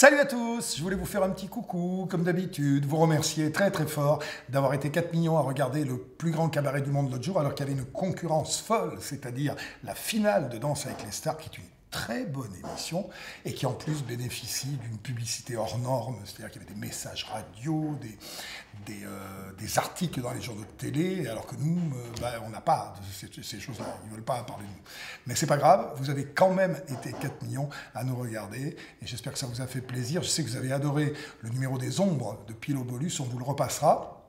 Salut à tous, je voulais vous faire un petit coucou, comme d'habitude, vous remercier très très fort d'avoir été 4 millions à regarder le plus grand cabaret du monde l'autre jour, alors qu'il y avait une concurrence folle, c'est-à-dire la finale de Danse avec les stars, qui est une très bonne émission, et qui en plus bénéficie d'une publicité hors norme, c'est-à-dire qu'il y avait des messages radio, des articles dans les journaux de télé, alors que nous, on n'a pas ces choses-là, ils ne veulent pas parler de nous. Mais c'est pas grave, vous avez quand même été 4 millions à nous regarder, et j'espère que ça vous a fait plaisir. Je sais que vous avez adoré le numéro des ombres de Pilo Bolus, on vous le repassera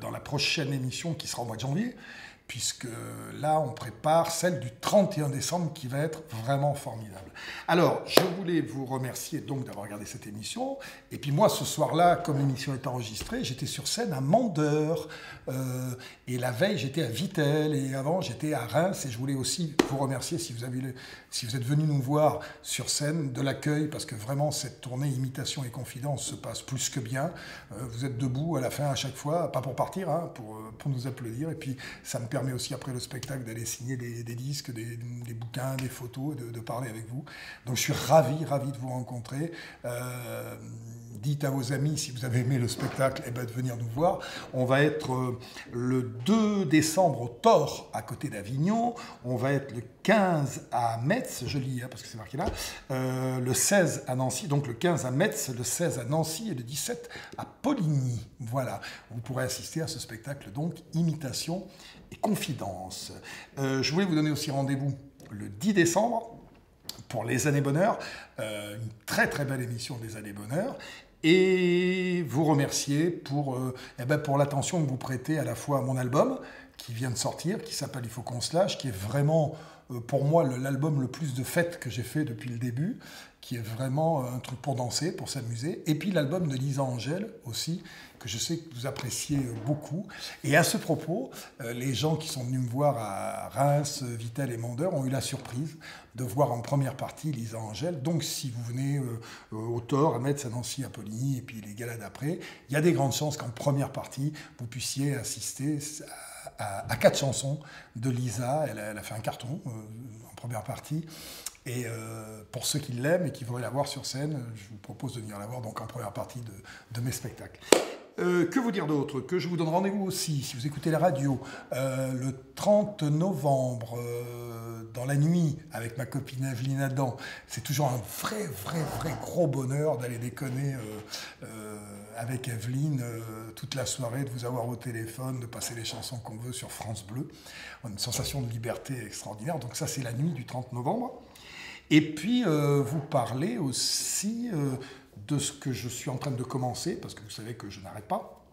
dans la prochaine émission qui sera au mois de janvier, puisque là, on prépare celle du 31 décembre qui va être vraiment formidable. Alors, je voulais vous remercier donc d'avoir regardé cette émission. Et puis moi, ce soir-là, comme l'émission est enregistrée, j'étais sur scène à Mandeur. Et la veille, j'étais à Vittel. Et avant, j'étais à Reims. Et je voulais aussi vous remercier si vous êtes venus nous voir sur scène de l'accueil, parce que vraiment, cette tournée Imitation et Confidence se passe plus que bien. Vous êtes debout à la fin à chaque fois, pas pour partir, hein, pour nous applaudir. Et puis, ça me permet aussi après le spectacle d'aller signer des disques, des bouquins, des photos, de parler avec vous. Donc je suis ravi de vous rencontrer. Dites à vos amis, si vous avez aimé le spectacle, de venir nous voir. On va être le 2 décembre au Thor, à côté d'Avignon. On va être le 15 à Metz, je lis, parce que c'est marqué là. Le 16 à Nancy, donc le 15 à Metz, le 16 à Nancy et le 17 à Poligny. Voilà, vous pourrez assister à ce spectacle, donc, Imitation et Confidence. Je voulais vous donner aussi rendez-vous le 10 décembre pour Les Années Bonheur, une très très belle émission des Années Bonheur, et vous remercier pour l'attention que vous prêtez à la fois à mon album qui vient de sortir, qui s'appelle Il faut qu'on se lâche, qui est vraiment pour moi l'album le plus de fête que j'ai fait depuis le début, qui est vraiment un truc pour danser, pour s'amuser, et puis l'album de Lisa Angèle aussi, que je sais que vous appréciez beaucoup. Et à ce propos, les gens qui sont venus me voir à Reims, Vittel et Mandeur ont eu la surprise de voir en première partie Lisa Angèle. Donc si vous venez au Thor, à Metz, à Nancy, à Poligny, et puis les galas d'après, il y a des grandes chances qu'en première partie, vous puissiez assister à 4 chansons de Lisa. Elle a fait un carton en première partie. Et pour ceux qui l'aiment et qui voudraient la voir sur scène, je vous propose de venir la voir donc en première partie de mes spectacles. Que vous dire d'autre? Que je vous donne rendez-vous aussi, si vous écoutez la radio, le 30 novembre, dans la nuit, avec ma copine Evelyne Adam. C'est toujours un vrai gros bonheur d'aller déconner avec Evelyne toute la soirée, de vous avoir au téléphone, de passer les chansons qu'on veut sur France Bleu. Une sensation de liberté extraordinaire. Donc ça, c'est la nuit du 30 novembre. Et puis, vous parlez aussi de ce que je suis en train de commencer, parce que vous savez que je n'arrête pas.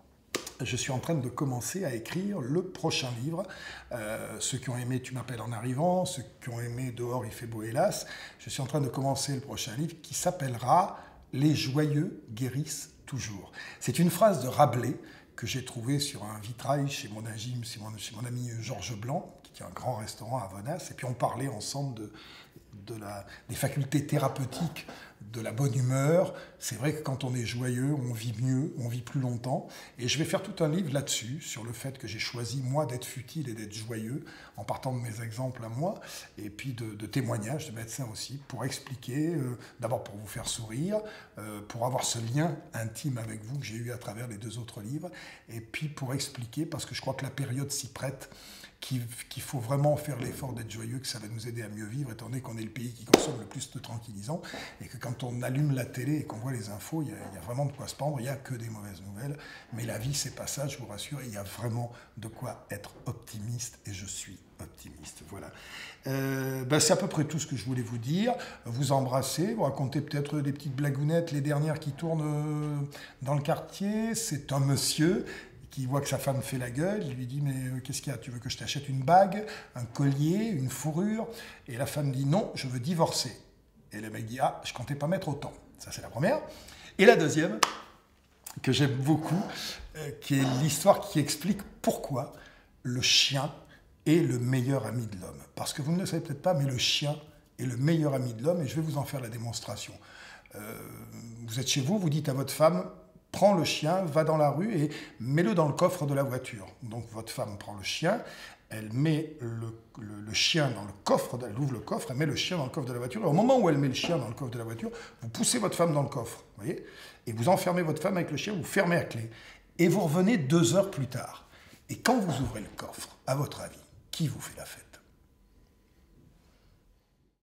Je suis en train de commencer à écrire le prochain livre. Ceux qui ont aimé Tu m'appelles en arrivant, ceux qui ont aimé Dehors il fait beau hélas, je suis en train de commencer le prochain livre qui s'appellera Les joyeux guérissent toujours. C'est une phrase de Rabelais que j'ai trouvée sur un vitrail chez mon ami Georges Blanc, qui tient un grand restaurant à Venas, et puis on parlait ensemble des facultés thérapeutiques de la bonne humeur. C'est vrai que quand on est joyeux, on vit mieux, on vit plus longtemps. Et je vais faire tout un livre là-dessus, sur le fait que j'ai choisi, moi, d'être futile et d'être joyeux, en partant de mes exemples à moi, et puis de témoignages de médecins aussi, pour expliquer, d'abord pour vous faire sourire, pour avoir ce lien intime avec vous que j'ai eu à travers les 2 autres livres, et puis pour expliquer, parce que je crois que la période s'y prête, qu'il faut vraiment faire l'effort d'être joyeux, que ça va nous aider à mieux vivre, étant donné qu'on est le pays qui consomme le plus de tranquillisants, et que quand on allume la télé et qu'on voit les infos, il y a vraiment de quoi se pendre, il n'y a que des mauvaises nouvelles, mais la vie, c'est pas ça, je vous rassure, il y a vraiment de quoi être optimiste, et je suis optimiste, voilà. C'est à peu près tout ce que je voulais vous dire, vous embrasser, vous raconter peut-être des petites blagounettes, les dernières qui tournent dans le quartier. C'est un monsieur qui voit que sa femme fait la gueule, il lui dit « Mais qu'est-ce qu'il y a? Tu veux que je t'achète une bague, un collier, une fourrure ?» Et la femme dit « Non, je veux divorcer. » Et le mec dit « Ah, je comptais pas mettre autant. » Ça, c'est la première. Et la deuxième, que j'aime beaucoup, qui est l'histoire qui explique pourquoi le chien est le meilleur ami de l'homme. Parce que vous ne le savez peut-être pas, mais le chien est le meilleur ami de l'homme, et je vais vous en faire la démonstration. Vous êtes chez vous, vous dites à votre femme « Prends le chien, va dans la rue et mets-le dans le coffre de la voiture. » Donc votre femme prend le chien, elle met le chien dans le coffre, elle ouvre le coffre, elle met le chien dans le coffre de la voiture, et au moment où elle met le chien dans le coffre de la voiture, vous poussez votre femme dans le coffre, vous voyez, et vous enfermez votre femme avec le chien, vous fermez à clé, et vous revenez 2 heures plus tard. Et quand vous ouvrez le coffre, à votre avis, qui vous fait la fête?